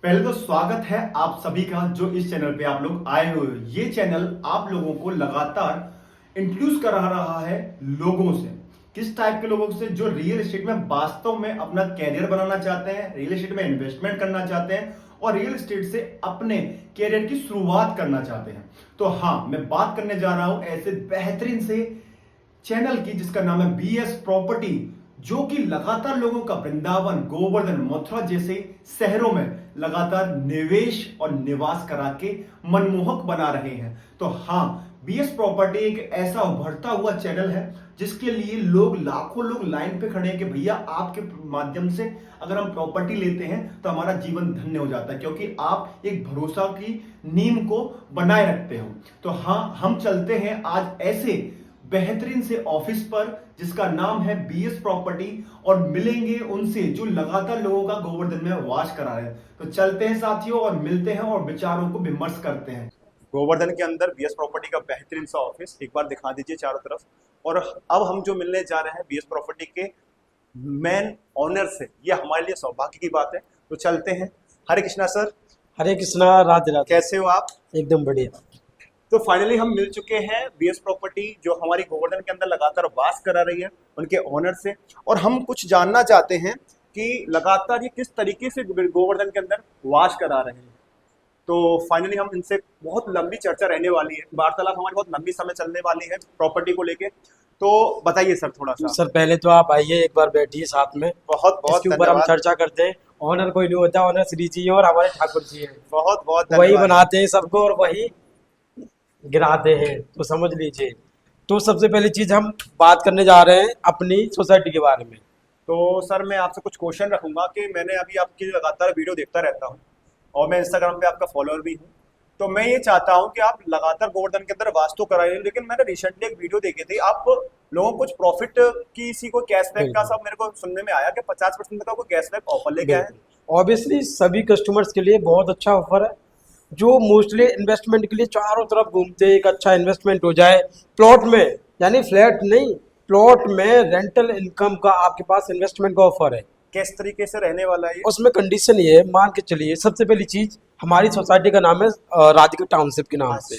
पहले तो स्वागत है आप सभी का जो इस चैनल पे आप लोग आए हुए हो। ये चैनल आप लोगों को लगातार इंट्रोड्यूस करा रहा है लोगों से। किस टाइप के लोगों से? जो रियल एस्टेट में वास्तव में अपना कैरियर बनाना चाहते हैं, रियल एस्टेट में इन्वेस्टमेंट करना चाहते हैं और रियल एस्टेट से अपने कैरियर की शुरुआत करना चाहते हैं। तो हाँ, मैं बात करने जा रहा हूं ऐसे बेहतरीन से चैनल की जिसका नाम है बीएस प्रॉपर्टी, जो कि लगातार लोगों का वृंदावन, गोवर्धन, मथुरा जैसे शहरों में लगातार निवेश और निवास करा के मनमोहक बना रहे हैं। तो हाँ, बीएस प्रॉपर्टी एक ऐसा उभरता हुआ चैनल है जिसके लिए लाखों लोग लाइन पे खड़े हैं कि भैया आपके माध्यम से अगर हम प्रॉपर्टी लेते हैं तो हमारा जीवन धन्य हो जाता है, क्योंकि आप एक भरोसा की नींव को बनाए रखते हो। तो हाँ, हम चलते हैं आज ऐसे बेहतरीन से ऑफिस पर जिसका नाम है बीएस प्रॉपर्टी और मिलेंगे उनसे जो लगातार लोगों का गोवर्धन में वास करा रहे हैं। तो चलते हैं साथियों और मिलते हैं और विचारों को विमर्श करते हैं। गोवर्धन के अंदर बीएस प्रॉपर्टी का बेहतरीन सा ऑफिस एक बार दिखा दीजिए चारों तरफ। और अब हम जो मिलने जा रहे हैं बीएस प्रॉपर्टी के मेन ऑनर से, ये हमारे लिए सौभाग्य की बात है। तो चलते हैं। हरे कृष्णा सर। हरे कृष्णा, राधे राधे। कैसे हो आप? एकदम बढ़िया। तो फाइनली हम मिल चुके हैं बीएस प्रॉपर्टी जो हमारी गोवर्धन के अंदर लगातार वास करा रही है, उनके ओनर से। और हम कुछ जानना चाहते हैं कि लगातार ये किस तरीके से गोवर्धन के अंदर वास करा रहे हैं। तो फाइनली हम इनसे बहुत लंबी चर्चा रहने वाली है, वार्तालाप हमारी बहुत लंबी समय चलने वाली है प्रॉपर्टी को लेके। तो बताइए सर थोड़ा सा। सर पहले तो आप आइए, एक बार बैठिए साथ में। बहुत बहुत इसके ऊपर हम चर्चा करते हैं। ऑनर कोई नहीं होता, ऑनर श्री जी हैं और हमारे ठाकुर जी हैं। बहुत बहुत वही बनाते हैं सबको और वही गिराते हैं, तो समझ लीजिए। तो सबसे पहली चीज हम बात करने जा रहे हैं अपनी सोसाइटी के बारे में। तो सर मैं आपसे कुछ क्वेश्चन रखूंगा कि मैंने अभी आपकी लगातार वीडियो देखता रहता हूँ और मैं इंस्टाग्राम पे आपका फॉलोअर भी हूँ। तो मैं ये चाहता हूँ कि आप लगातार गोवर्धन के अंदर वास्तु कराइए, लेकिन मैंने रिसेंटली एक वीडियो देखी थी, आप लोगों को कुछ प्रॉफिट की इसी को कैशबैक का सब मेरे को सुनने में आया कि 50% का कोई कैशबैक ऑफर लेके आए। ऑब्वियसली सभी कस्टमर्स के लिए बहुत अच्छा ऑफर है, जो मोस्टली इन्वेस्टमेंट के लिए चारों तरफ घूमते हैं। एक अच्छा इन्वेस्टमेंट हो जाए प्लॉट में, यानी फ्लैट नहीं, प्लॉट में रेंटल इनकम का आपके पास इन्वेस्टमेंट का ऑफर है। किस तरीके से रहने वाला है ये? उसमें कंडीशन ये है, मान के चलिए सबसे पहली चीज, हमारी सोसाइटी का नाम है राधिका टाउनशिप के नाम से।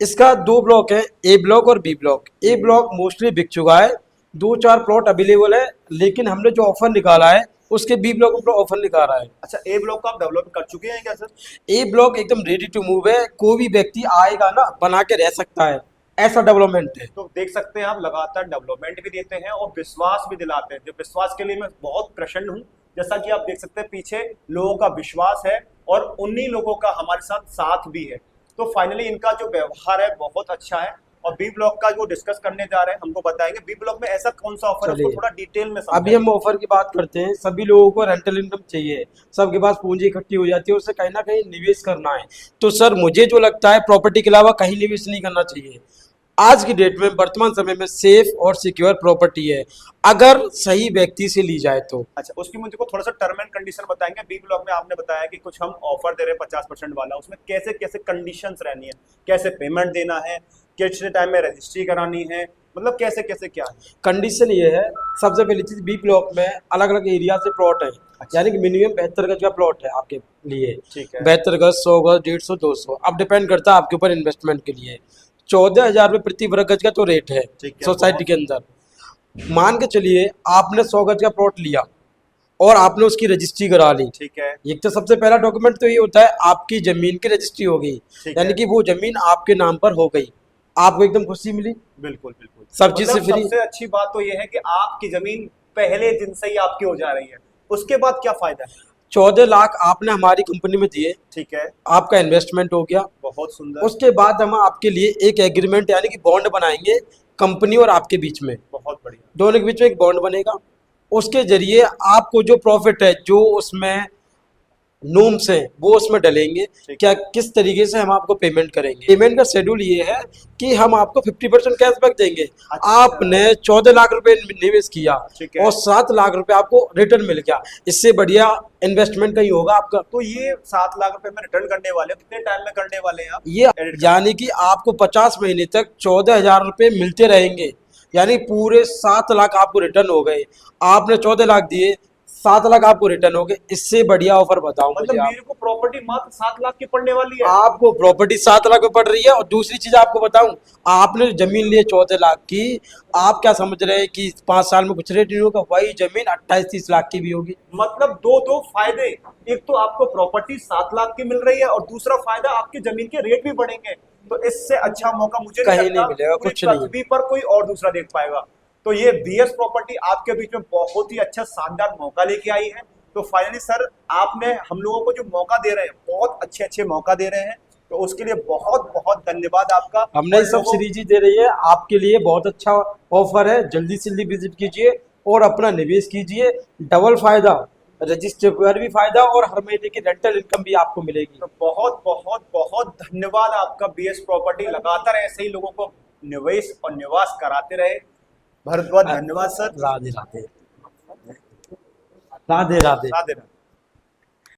इसका दो ब्लॉक है, ए ब्लॉक और बी ब्लॉक। ए ब्लॉक मोस्टली बिक चुका है, 2-4 प्लॉट अवेलेबल है, लेकिन हमने जो ऑफर निकाला है उसके बी ब्लॉक में ऑफर निकाला है। अच्छा, ए ब्लॉक को आप डेवलप कर चुके हैं क्या सर? ए ब्लॉक एकदम रेडी टू मूव है, कोई भी व्यक्ति आएगा ना बना के रह सकता है, ऐसा डेवलपमेंट है। तो देख सकते हैं आप लगातार डेवलपमेंट भी देते हैं और विश्वास भी दिलाते हैं, जो विश्वास के लिए मैं बहुत प्रसन्न हूँ। जैसा कि आप देख सकते हैं पीछे लोगों का विश्वास है और उन्हीं लोगों का हमारे साथ साथ भी है। तो फाइनली इनका जो व्यवहार है बहुत अच्छा है। और बी ब्लॉक का जो डिस्कस करने जा रहे हैं हमको बताएंगे, बी ब्लॉक में ऐसा कौन सा ऑफर है उसको थोड़ा डिटेल में अभी हम ऑफर की बात करते हैं। सभी लोगों को रेंटल इनकम चाहिए, सबके पास पूंजी इकट्ठी हो जाती है, उससे कहीं ना कहीं निवेश करना है। तो सर मुझे जो लगता है प्रॉपर्टी के अलावा कहीं निवेश नहीं करना चाहिए। आज की डेट में, वर्तमान समय में सेफ और सिक्योर प्रॉपर्टी है, अगर सही व्यक्ति से ली जाए तो। अच्छा, उसकी मुझे को थोड़ा सा टर्म एंड कंडीशन बताएंगे। बी ब्लॉक में आपने बताया कि कुछ हम ऑफर दे रहे हैं 50% वाला, उसमें कैसे कैसे कंडीशंस रहनी है, कैसे पेमेंट देना है, कितने टाइम में रजिस्ट्री करानी है, मतलब कैसे कैसे क्या है? कंडीशन ये है, सबसे पहली चीज, बी ब्लॉक में अलग अलग एरिया से प्लॉट है। अच्छा। यानी कि मिनिमम 72 गज का प्लॉट है आपके लिए। ठीक है। 72 गज, 100 गज, 150, 200, अब डिपेंड करता है आपके ऊपर इन्वेस्टमेंट के लिए। 14,000 रुपये प्रति वर्ग गज का तो रेट है सोसाइटी के अंदर। मान के चलिए आपने 100 गज का प्लॉट लिया और आपने उसकी रजिस्ट्री करा ली। ठीक है। एक तो सबसे पहला डॉक्यूमेंट तो ये होता है, आपकी जमीन की रजिस्ट्री हो गई, यानी कि वो जमीन आपके नाम पर हो गई, आपको एकदम खुशी मिली। बिल्कुल बिल्कुल, सब चीज से फ्री। सबसे अच्छी बात तो ये है कि आपकी जमीन पहले दिन से ही आपकी हो जा रही है, उसके बाद क्या फायदा है? 14 लाख आपने हमारी कंपनी में दिए, ठीक है, आपका इन्वेस्टमेंट हो गया। बहुत सुंदर। उसके बाद हम आपके लिए एक एग्रीमेंट यानी कि बॉन्ड बनाएंगे, कंपनी और आपके बीच में, बहुत बढ़िया। दोनों के बीच में एक बॉन्ड बनेगा। उसके जरिए आपको जो प्रॉफिट है, जो उसमें नॉर्म्स हैं, वो उसमें डलेंगे। क्या किस तरीके से हम आपको पेमेंट करेंगे। पेमेंट का शेड्यूल ये है कि हम आपको 50% कैशबैक देंगे। अच्छा। आपने 14 लाख रुपए निवेश किया और 7 लाख रुपए आपको रिटर्न मिल गया, इससे बढ़िया इन्वेस्टमेंट कहीं होगा आपका। तो ये 7 लाख रुपए में रिटर्न करने वाले कितने टाइम में करने वाले हैं आप? ये यानी कि आपको 50 महीने तक 14,000 रुपए मिलते रहेंगे, यानी पूरे 7 लाख आपको रिटर्न हो गए। आपने 14 लाख दिए, 7 लाख आपको रिटर्न हो गए। इससे बढ़िया ऑफर बताओ मतलब मुझे आप। मेरे को प्रॉपर्टी मात्र 7 लाख की पड़ने वाली है। आपको प्रॉपर्टी 7 लाख में पड़ रही है। और दूसरी चीज आपको बताऊं, आपने जमीन ली है 14 लाख की, आप क्या समझ रहे हैं कि 5 साल में कुछ रेट नहीं होगा? वही जमीन 28-30 लाख की भी होगी। मतलब दो फायदे, एक तो आपको प्रॉपर्टी 7 लाख की मिल रही है और दूसरा फायदा आपकी जमीन के रेट भी बढ़ेंगे। तो इससे अच्छा मौका मुझे कहीं लगता नहीं मिलेगा, पूरी कुछ नहीं। पृथ्वी पर कोई और दूसरा देख पाएगा। तो ये बीएस प्रॉपर्टी आपके बीच में बहुत ही अच्छा शानदार मौका लेके आई है। तो फाइनली सर, आपने हम लोगों को जो मौका दे रहे हैं, बहुत अच्छे अच्छे मौका दे रहे हैं, तो उसके लिए बहुत बहुत धन्यवाद आपका। हमने और सब लोगों- सीरीज ही दे रही है आपके लिए, बहुत अच्छा ऑफर है। जल्दी से जल्दी विजिट कीजिए और अपना निवेश कीजिए। डबल फायदा, रजिस्टर पर भी फायदा और हर महीने की रेंटल इनकम भी आपको मिलेगी। तो बहुत बहुत बहुत धन्यवाद आपका बीएस प्रॉपर्टी। लगातार ऐसे ही लोगों को निवेश और निवास कराते रहे। बहुत बहुत धन्यवाद सर। राधे राधे। राधे राधे। राधे राधे।